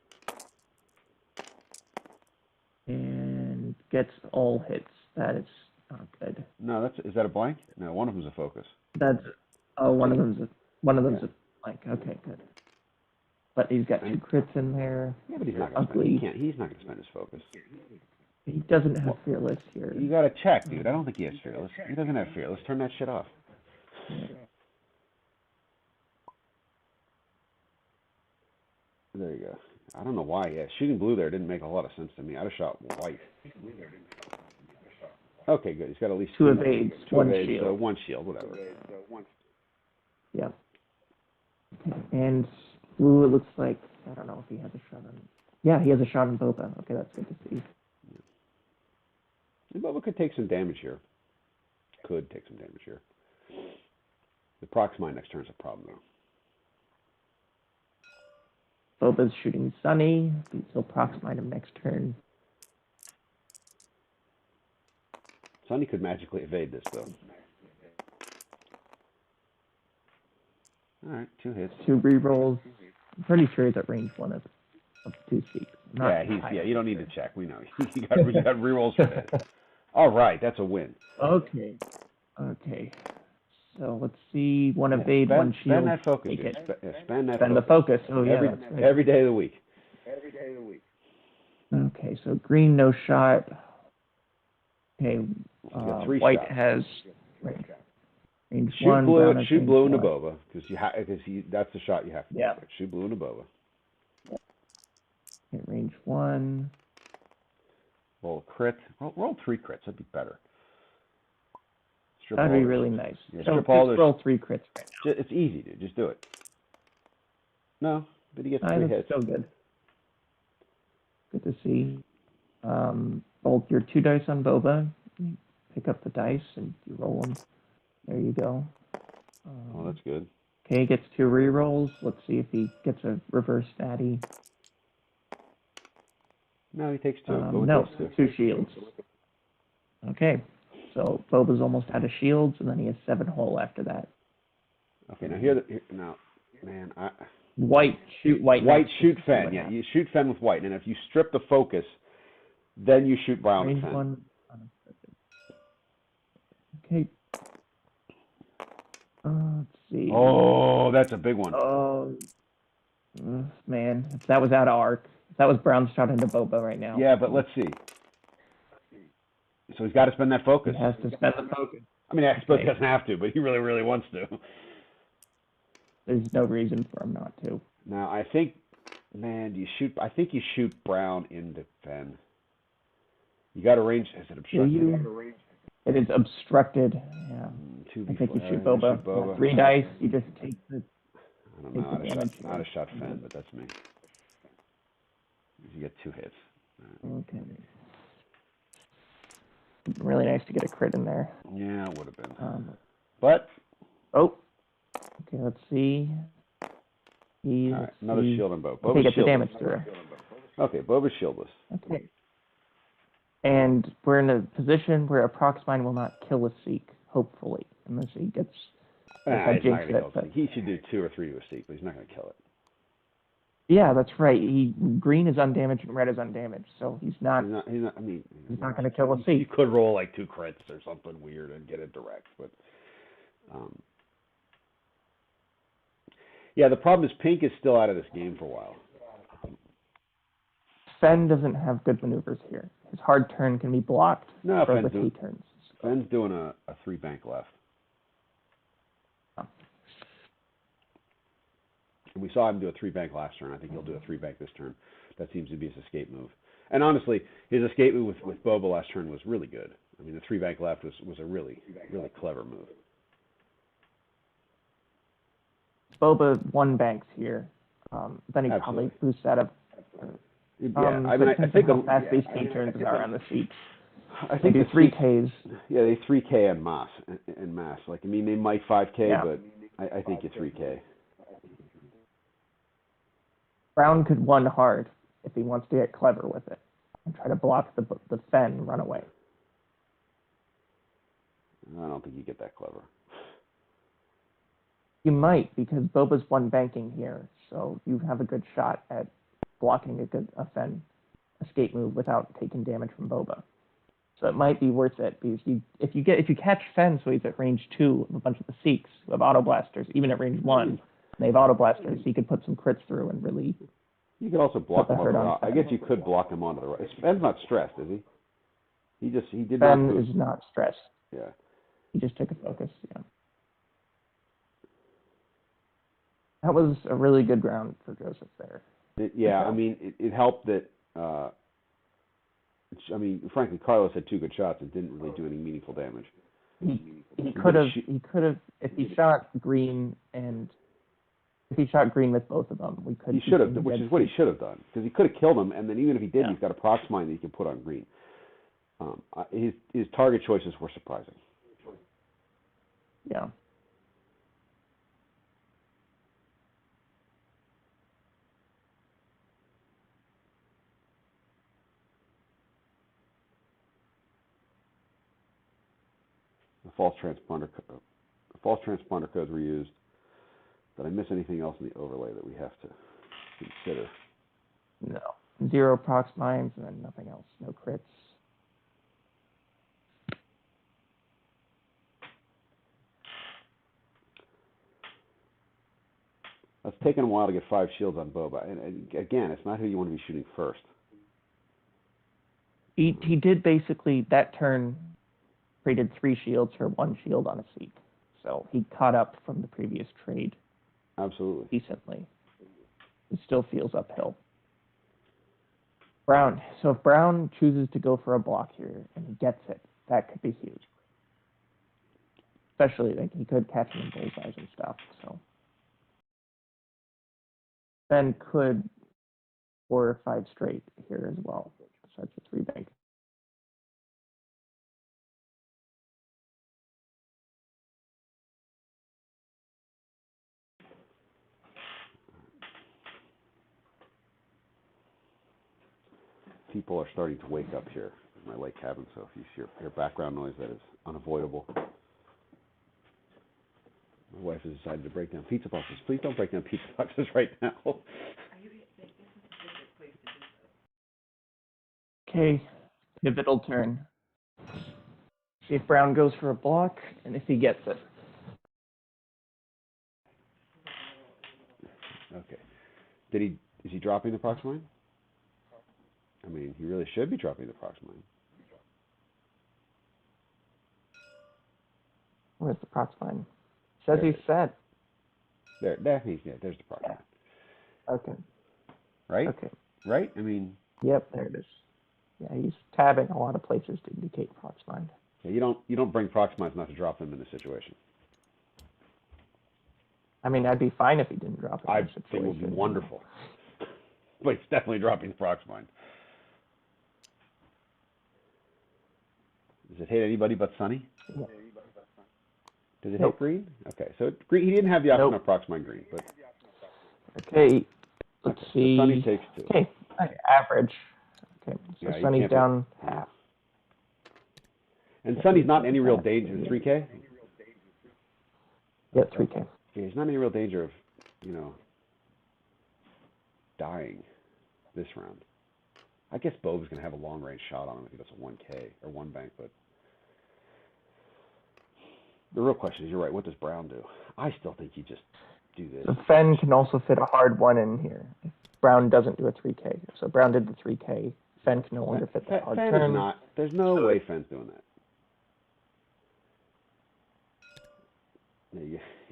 And gets all hits. That is not good. No, is that a blank? No, one of them's a focus. That's one of them's a blank. Okay, good. But he's got 2 crits in there. Yeah, but he's not going to spend. He's not going to spend his focus. He doesn't have Fearless here. You got to check, dude. I don't think he has Fearless. He doesn't have Fearless. Turn that shit off. Yeah. There you go. I don't know why. Yeah, shooting blue there didn't make a lot of sense to me. I'd have shot white. Okay, good. He's got at least 2 evades, 1 evades, shield. So 1 shield, whatever. Yeah. Okay. And blue, it looks like, I don't know if he has a shot on. Yeah, he has a shot on Boba. Okay, that's good to see. And Boba could take some damage here. The Proxmine next turn is a problem, though. Boba's shooting Sunny. He'll Proxmine him next turn. Sunny could magically evade this, though. All right, 2 hits. 2 rerolls. I'm pretty sure he's at range 1 of 2 feet. You don't need to check. We know. you got rerolls for hits. All right, that's a win. Okay. So let's see. 1 evade, 1 shield. Spend that focus. Spend the focus. Oh, yeah. Every day of the week. Okay, so green, no shot. Okay, white shots. has range 1. Shoot blue into Boba, because that's the shot you have to do. Shoot blue into Boba. Okay, range 1. Roll a crit. Roll 3 crits. That'd be better. That'd be really nice. Yeah, so roll 3 crits right now. It's easy, dude. Just do it. No, but he gets 3 hits. Still good. Good to see. Roll your 2 dice on Boba. You pick up the dice and you roll them. There you go. That's good. Okay, he gets 2 rerolls. Let's see if he gets a reverse statty. No, he takes 2. No, 2 shields. Okay, so Boba's almost out of shields, and then he has 7 hull after that. Okay, now man, White shoot shoot Fen. Yeah, you shoot Fen with white, and if you strip the focus, then you shoot brown with Fen. 1. Okay. Let's see. Oh, that's a big one. Oh, man, if that was out of arc. That was brown shot into Boba right now. Yeah, but let's see. So he's got to spend that focus. He has to spend the focus. I mean, I suppose he doesn't have to, but he really, really wants to. There's no reason for him not to. Now, I think, I think you shoot brown into Fen. You got to range. Is it obstructed? It is obstructed. Yeah. I think you shoot Boba. 3 dice. You just take the don't take know, the damage. not a shot Fen, but that's me. You get 2 hits. Okay. Really nice to get a crit in there. Yeah, it would have been. But. Oh. Okay, let's see. All right, another shield on Boba. Okay, get the damage through. Okay, Boba's shieldless. Okay. And we're in a position where a Proxmine will not kill a Seek, hopefully, unless he gets. He's not going to kill it. He should do 2 or 3 to a Seek, but he's not going to kill it. Yeah, that's right. Green is undamaged and red is undamaged, so he's not. He's not. I mean, he's not going to kill a Seek. You could roll like 2 crits or something weird and get it direct, but. Yeah, the problem is Pink is still out of this game for a while. Fen doesn't have good maneuvers here. His hard turn can be blocked for the 2 turns. Fen's doing a 3 bank left. Oh. And we saw him do a 3 bank last turn. I think he'll do a 3 bank this turn. That seems to be his escape move. And honestly, his escape move with Boba last turn was really good. I mean, the 3 bank left was a really clever move. Boba 1 banks here. Then he probably boosts out of. I think how fast these 2 turns are on the Seeks. I think they do 3Ks. Yeah, they 3K en masse. Like, I mean, they might 5K, but I think you 3K. Brown could 1 hard if he wants to get clever with it and try to block the Fen run away. I don't think you get that clever. You might, because Boba's 1 banking here, so you have a good shot at blocking a Fen escape move without taking damage from Boba. So it might be worth it, because if you catch Fen, so he's at range 2 of a bunch of the Seeks who have auto blasters, even at range 1, and they have auto blasters, he could put some crits through and really. You could also block him on the right. I guess you could block him onto the right. Fen's not stressed, is he? He did not. Fen is not stressed. Yeah. He just took a focus. Yeah. That was a really good round for Joseph there. I mean, it helped that. I mean, frankly, Carlos had 2 good shots and didn't really do any meaningful damage. He could have if he shot green with both of them. We could. He should have, which is what he should have done, because he could have killed him, and then even if he did, he's got a Proxmine that he can put on green. His target choices were surprising. Yeah. The false transponder codes were used. Did I miss anything else in the overlay that we have to consider? No. 0 Proxmines and then nothing else. No crits. It's taken a while to get 5 shields on Boba. And again, it's not who you want to be shooting first. He did basically, that turn, traded 3 shields for 1 shield on a Seek. So he caught up from the previous trade. Absolutely. Decently. It still feels uphill. Brown. So if Brown chooses to go for a block here and he gets it, that could be huge. Especially, like, he could catch him in bullseyes and stuff, so. Ben could 4 or 5 straight here as well. Such a 3 bank. People are starting to wake up here in my lake cabin, so if you hear background noise, that is unavoidable. My wife has decided to break down pizza boxes. Please don't break down pizza boxes right now. Okay, pivotal turn. See if Brown goes for a block, and if he gets it. Okay. Is he dropping the Proxmine? I mean, he really should be dropping the Proxmine. Where's the Proxmine? Says he's set. There's the Proxmine. Okay. Right? Okay. Right? I mean. Yep, there it is. Yeah, he's tabbing a lot of places to indicate Proxmine. Yeah, you don't bring Proxmines not to drop them in this situation. I mean, I'd be fine if he didn't drop it. I think it would be wonderful. But he's definitely dropping the Proxmine. Does it hit anybody but Sunny? Yeah. Does it Nope. hit green? Okay, so green, he didn't have the option Nope. of Proxmine green, but Okay, let's okay, see. so Sunny takes 2. Okay, average. Okay, so Yeah, you Sunny's can't down be- half. And Sunny's not in any real danger. 3K? Yeah, 3K. Yeah, he's not in any real danger of, you know, dying this round. I guess Boba's going to have a long-range shot on him if he does a 1K or 1 bank, but the real question is, you're right, what does Brown do? I still think you just do this. So Fen can also fit a hard 1 in here if Brown doesn't do a 3K. So Brown did the 3K. Fen can no longer fit that hard Fen turn. is not. There's no way Fen's doing that.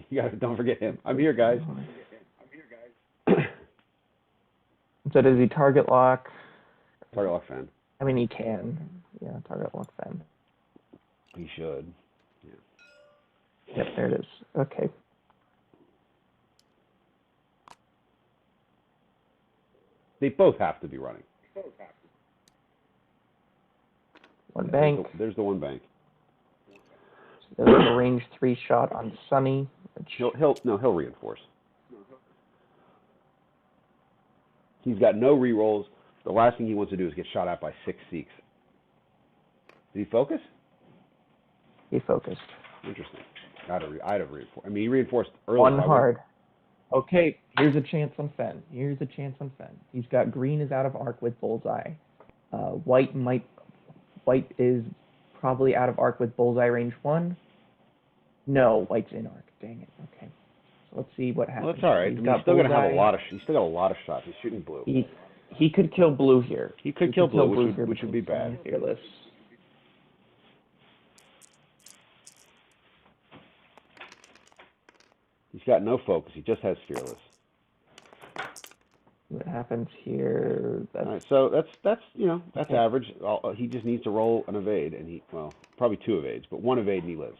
You gotta, don't forget him. I'm here, guys. So does he target lock? Target lock Fen. I mean, he can. Yeah, target lock Fen. He should. Yep, there it is. Okay. They both have to be running. One bank. There's the 1 bank. So there's a range 3 shot on Sunny. Which He'll reinforce. He's got no rerolls. The last thing he wants to do is get shot at by 6 Seeks. Did he focus? he focused. Interesting. I'd have reinforced. I mean, he reinforced early. 1 hard. Okay, here's a chance on Fen. Here's a chance on Fen. He's got green is out of arc with bullseye. White is probably out of arc with bullseye range 1. No, white's in arc. Dang it. Okay. So let's see what happens. Well, that's all right. He's still gonna have a lot of. He's still got a lot of shots. He's shooting blue. He could kill blue here. He could kill blue, which would be bad. Fearless. He's got no focus. He just has fearless. What happens here? All right, so that's okay. Average. He just needs to roll an evade, and probably 2 evades, but 1 evade and he lives.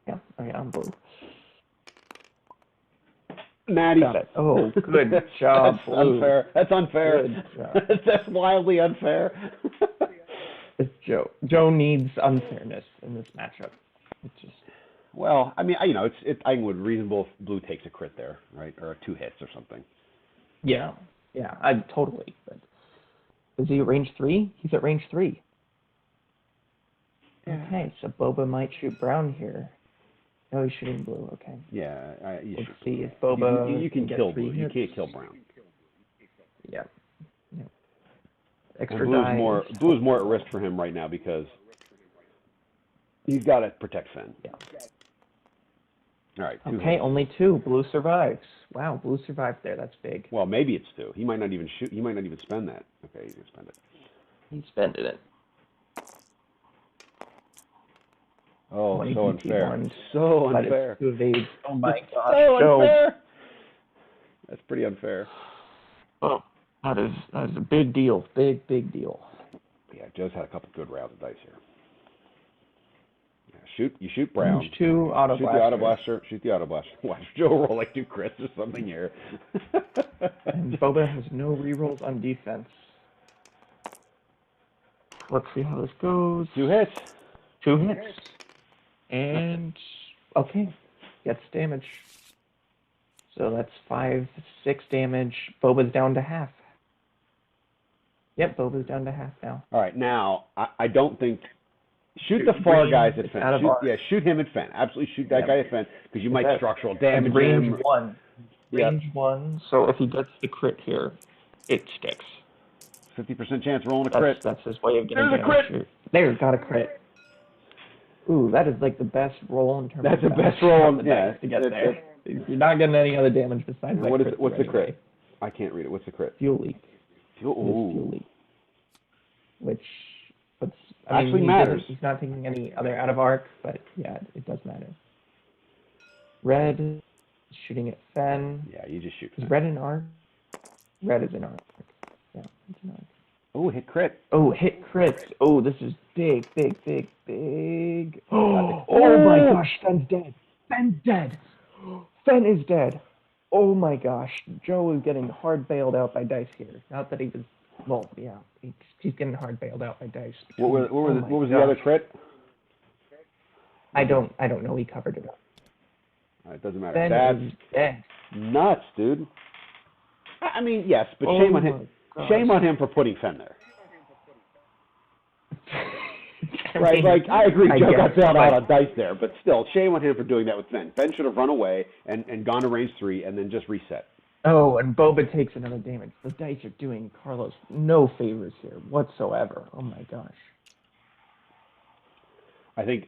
Yeah. Okay, I'm blue. Natty. Got it. Oh, good job, That's blue. unfair. That's unfair. Good job. That's wildly unfair. It's Joe. Joe needs unfairness in this matchup. It's just. Well, I mean, I think it would reasonable if blue takes a crit there, right, or 2 hits or something. Yeah. Yeah. I totally. But is he at range 3? He's at range 3. Yeah. Okay, so Boba might shoot brown here. No, he's shooting blue. Okay. Yeah. Let's see if Boba. You can get kill 3 blue. You hits. can't kill brown. Yeah. Yeah. And Extra die. blue's more at risk for him right now because he's got to protect Fen. Yeah. All right. 2 Okay, hits. only 2. Blue survives. Wow, blue survived there. That's big. Well, maybe it's 2. He might not even shoot. He might not even spend that. Okay, he's gonna spend it. He spended it. Oh, 20 so PT unfair. won. So But it's unfair. 2 evades. Oh my gosh. So Joe. unfair. That's pretty unfair. Oh, that is a big deal. Big deal. Yeah, Joe's had a couple good rounds of dice here. Yeah, you shoot brown. Range 2 auto Shoot the auto blaster. Shoot the auto blaster. Watch Joe roll like 2 crits or something here. And Boba has no rerolls on defense. Let's see how this goes. 2 hits. 2 hits. And okay, gets damage. So that's 5, 6 damage. Boba's down to half. Yep, Boba's down to half now. All right, now I don't think shoot the Green, far guys at it's Fen. out of arc. Shoot him at Fen. Absolutely shoot that Yep. guy at Fen because you might That's- structural damage range him. 1. Yep. Range 1. So if he gets the crit here, it sticks. 50% chance rolling a crit. That's his way of getting There's a damage crit! here. There, got a crit. Ooh, that is like the best roll in terms That's of the best roll on the yeah, dice to get there. You're not getting any other damage besides that crit. What's the anyway. crit? I can't read it. What's the crit? Fuel leak. Fuel Leak. Which actually he matters. He's not taking any other out of arc, but yeah, it does matter. Red shooting at Fen. Yeah, you just shoot. Is red in arc? Red is in arc. Yeah, it's in arc. Oh, hit crit. Oh, hit crit. Oh, this is big, big, big, big. Oh, Oh my gosh, Fenn's dead. Fenn's dead. Fenn is dead. Oh my gosh, Joe is getting hard bailed out by dice here. Not that he was, well, yeah, he's getting hard bailed out by dice. what was the other crit? I don't know. He covered it up. It doesn't matter. Fenn That's is dead. nuts, dude. I mean, yes, but Oh shame on my him. gosh. Shame on him for putting Fenn there. I Right, mean, like, I agree, I Joe guess, got bailed but- out on dice there, but still, shame on him for doing that with Fenn. Fenn should have run away and gone to range 3 and then just reset. Oh, and Boba takes another damage. The dice are doing Carlos no favors here whatsoever. Oh my gosh. I think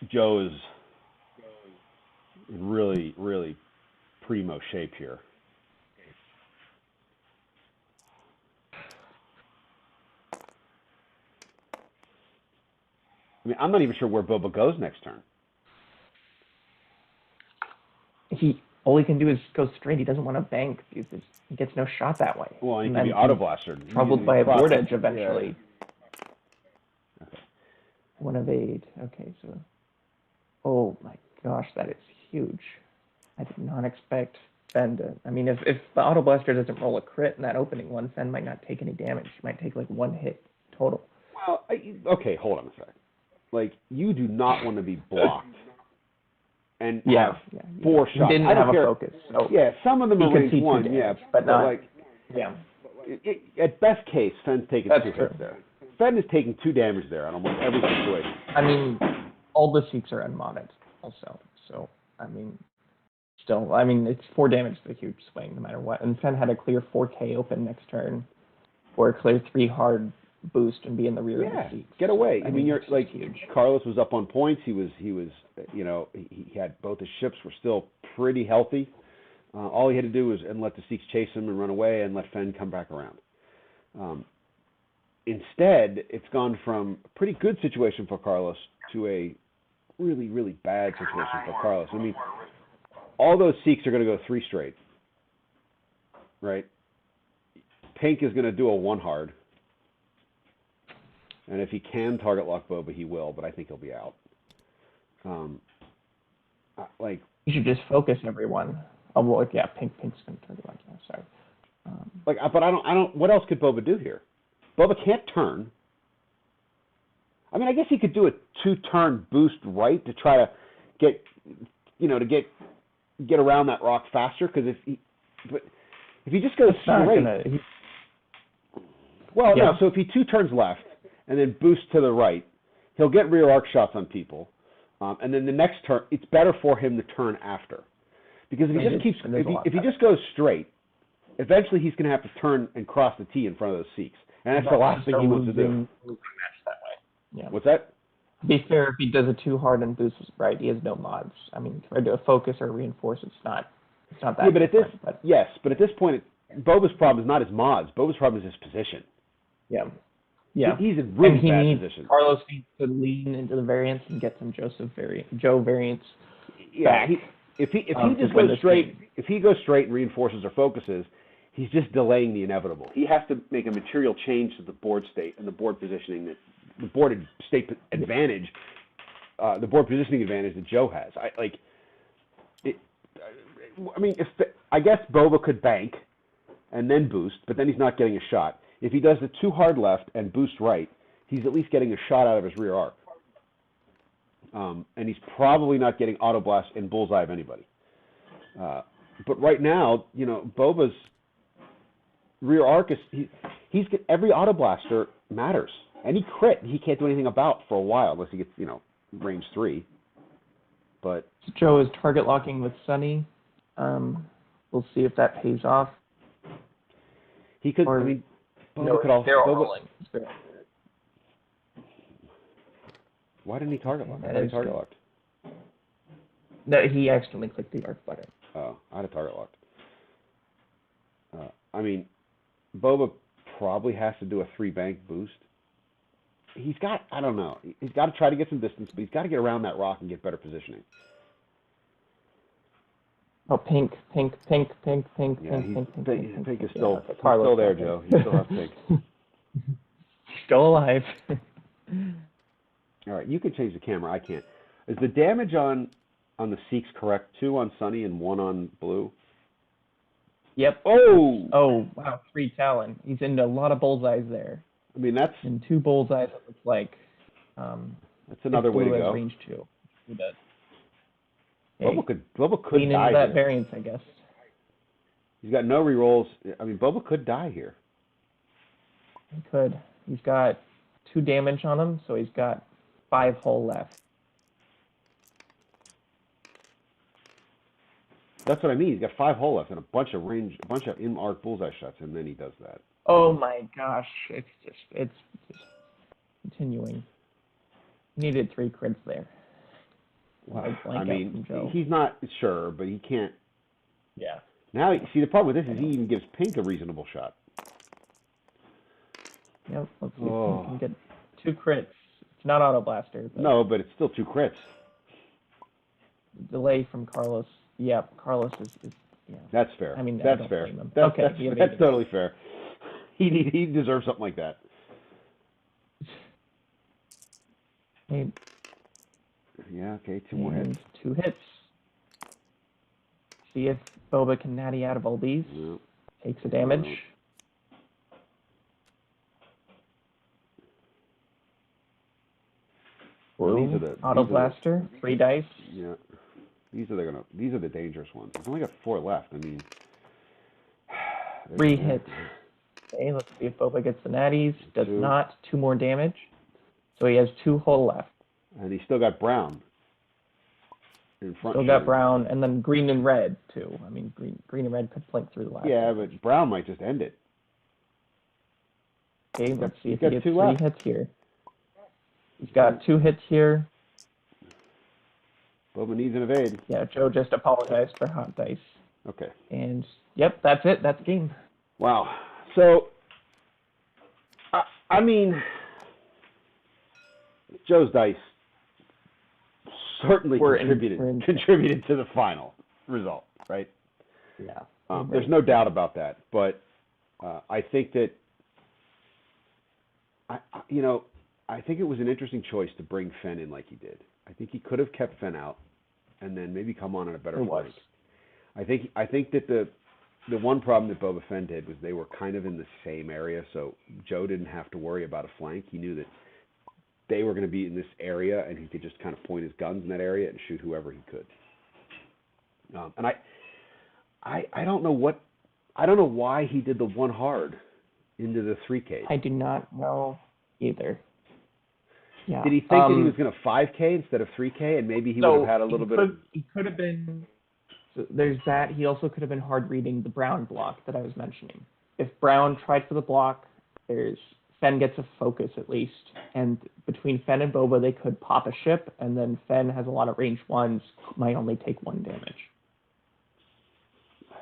Joe is in really, really primo shape here. I mean, I'm not even sure where Boba goes next turn. All he can do is go straight. He doesn't want to bank because he gets no shot that way. Well, he And can be then auto blastered. troubled by a board edge Yeah. eventually. Okay. 1 of 8. Okay, so. Oh my gosh, that is huge. I did not expect Fenn to. I mean, if the auto blaster doesn't roll a crit in that opening one, Fenn might not take any damage. He might take like 1 hit total. Well, okay, hold on a sec. Like, you do not want to be blocked and have 4 shots. He didn't I don't have care. a focus. So Yeah, some of them are range 1, damage, yeah, but not. like, Yeah. at best case, Fenn's taking That's 2 true. hits there. Fenn is taking 2 damage there on almost every situation. I mean, all the Seeks are unmodded also. So, I mean, still, I mean, it's 4 damage is a huge swing no matter what. And Fenn had a clear 4K open next turn, or a clear 3 hard boost and be in the rear of the Seeks. Get away. I mean, you're it's like, huge. Carlos was up on points. He was, you know, he had both his ships were still pretty healthy. All he had to do was and let the Seeks chase him and run away and let Fenn come back around. Instead, it's gone from a pretty good situation for Carlos to a really, really bad situation for Carlos. I mean, all those Seeks are going to go 3 straight, right? Pink is going to do a 1 hard. And if he can target lock Boba, he will, but I think he'll be out. Like, You should just focus everyone. Oh, well, yeah, Pink's going to target lock. Yeah, sorry. but I don't. What else could Boba do here? Boba can't turn. I mean, I guess he could do a 2-turn boost right to try to get, to get around that rock faster. Because if he just goes straight, no. So if he 2 turns left and then boosts to the right, he'll get rear arc shots on people, and then the next turn, it's better for him to turn after, because if he just goes straight, eventually he's going to have to turn and cross the T in front of those Seeks, and that's the last thing he wants to do. Yeah. What's that? To be fair, if he does a 2 hard and boosts right, he has no mods. I mean, compared to a focus or reinforce, it's not that. Yeah, but at this point, Boba's problem is not his mods. Boba's problem is his position. Yeah. Yeah. He's in really bad position. Carlos needs to lean into the variants and get some Joe variants. Yeah. Back. If he just goes straight, if he goes straight and reinforces or focuses, he's just delaying the inevitable. He has to make a material change to the board state and the board positioning that the board state advantage, the board positioning advantage that Joe has. I guess Boba could bank and then boost, but then he's not getting a shot. If he does the 2 hard left and boost right, he's at least getting a shot out of his rear arc. And he's probably not getting auto blast in bullseye of anybody. But right now, Boba's rear arc is he's every auto blaster matters. Any crit he can't do anything about for a while unless he gets range 3. But Joe is target locking with Sunny. We'll see if that pays off. He could. Or, Boba could also. They're all rolling. Why didn't he target lock? I thought he target locked. No, he accidentally clicked the arc button. Oh, I had a target locked. Boba probably has to do a 3 bank boost. He's got, I don't know. He's got to try to get some distance, but he's got to get around that rock and get better positioning. Oh, pink, pink, pink, pink, pink, Yeah, pink, pink, pink, pink, Pink is Yeah, still, okay, he's Carlos still there, got Joe. it. You still have Pink. Still alive. All right, you can change the camera. I can't. Is the damage on the Seeks correct? 2 on Sunny and 1 on Blue? Yep. Oh! Oh, wow, 3 Talon. He's into a lot of bullseyes there. I mean, that's And 2 bullseyes, it looks like. another way to Blue has go. range 2. Boba could lean die into that here. variance, I guess. He's got no rerolls. I mean, Boba could die here. He could. He's got 2 damage on him, so he's got 5 hull left. That's what I mean. He's got 5 hull left and a bunch of in-arc bullseye shots, and then he does that. Oh my gosh, it's just continuing. He needed 3 crits there. Well, I mean, he's not sure, but he can't. Yeah. Now, see, the problem with this is he even gives Pink a reasonable shot. Yep, let's see if he can get 2 crits. It's not Auto Blaster. But no, but it's still 2 crits. Delay from Carlos. Yep, Carlos is yeah. That's fair. I mean, that's fair. That's totally fair. He deserves something like that. Yeah, okay, 2 more hits. 2 hits. See if Boba can natty out of all these. Yep. Takes a damage. Well, these are the Auto Blaster, 3 dice. Yeah. These are the dangerous ones. He's only got 4 left. I mean, 3 hits. Okay, let's see if Boba gets the natties. Does not. 2 more damage. So he has 2 hull left. And he's still got brown in front. Still got brown, and then green and red too. I mean, green and red could blink through the last. Yeah, but brown might just end it. Okay, let's see if he gets 3 hits here. He's got 2 hits here. Boba needs an evade. Yeah, Joe just apologized for hot dice. Okay. And yep, that's it. That's the game. Wow. So, I mean, Joe's dice certainly contributed to the final result, right? Yeah. There's no doubt about that. But I think that, I think it was an interesting choice to bring Fenn in like he did. I think he could have kept Fenn out and then maybe come on a better flank. I think that the one problem that Boba Fett did was they were kind of in the same area, so Joe didn't have to worry about a flank. He knew that they were going to be in this area, and he could just kind of point his guns in that area and shoot whoever he could. And I don't know why he did the 1 hard into the 3K. I do not know either. Yeah. Did he think that he was going to 5K instead of 3K, and maybe he would have had a little bit of... He could have been... So there's that. He also could have been hard reading the Brown block that I was mentioning. If Brown tried for the block, Fenn gets a focus at least, and between Fenn and Boba, they could pop a ship, and then Fenn has a lot of range 1s, might only take 1 damage.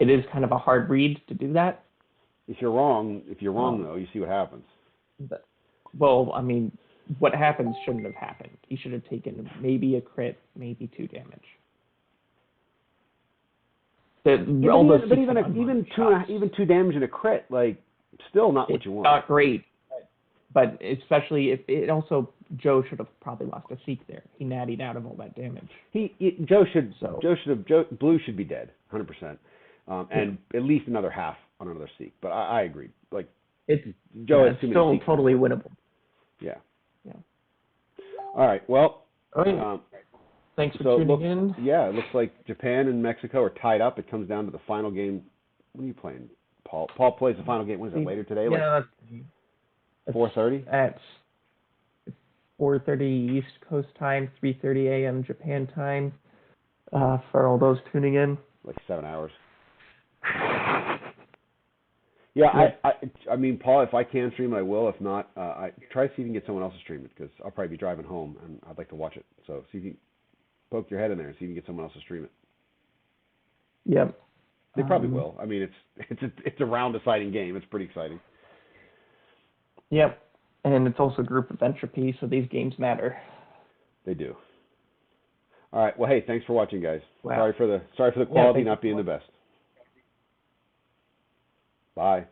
It is kind of a hard read to do that. If you're wrong though, you see what happens. Well, I mean, what happens shouldn't have happened. He should have taken maybe a crit, maybe 2 damage. Even 2 damage and a crit, like, still not what you want. Not great, but especially if it also Joe should have probably lost a Seek there. He nattied out of all that damage. Blue should be dead, 100%, and at least another half on another Seek. But I agree. Like, Joe has too many still Seeks. Totally winnable. Yeah. All right. Well. Thanks for tuning in. Yeah, it looks like Japan and Mexico are tied up. It comes down to the final game. When are you playing, Paul? Paul plays the final game. When is it, later today? Yeah, 4:30? At 4:30 East Coast time, 3:30 a.m. Japan time, for all those tuning in. Like 7 hours. Yeah, I mean, Paul, if I can stream it, I will. If not, I try to see if you can get someone else to stream it, because I'll probably be driving home, and I'd like to watch it. So see if you poke your head in there and see if you can get someone else to stream it. Yep. They probably will. I mean, it's a round-deciding game. It's pretty exciting. Yep. And it's also a group of entropy, so these games matter. They do. All right. Well, hey, thanks for watching, guys. Wow. Sorry for the Yeah, quality thank you not so being the much. best. Bye.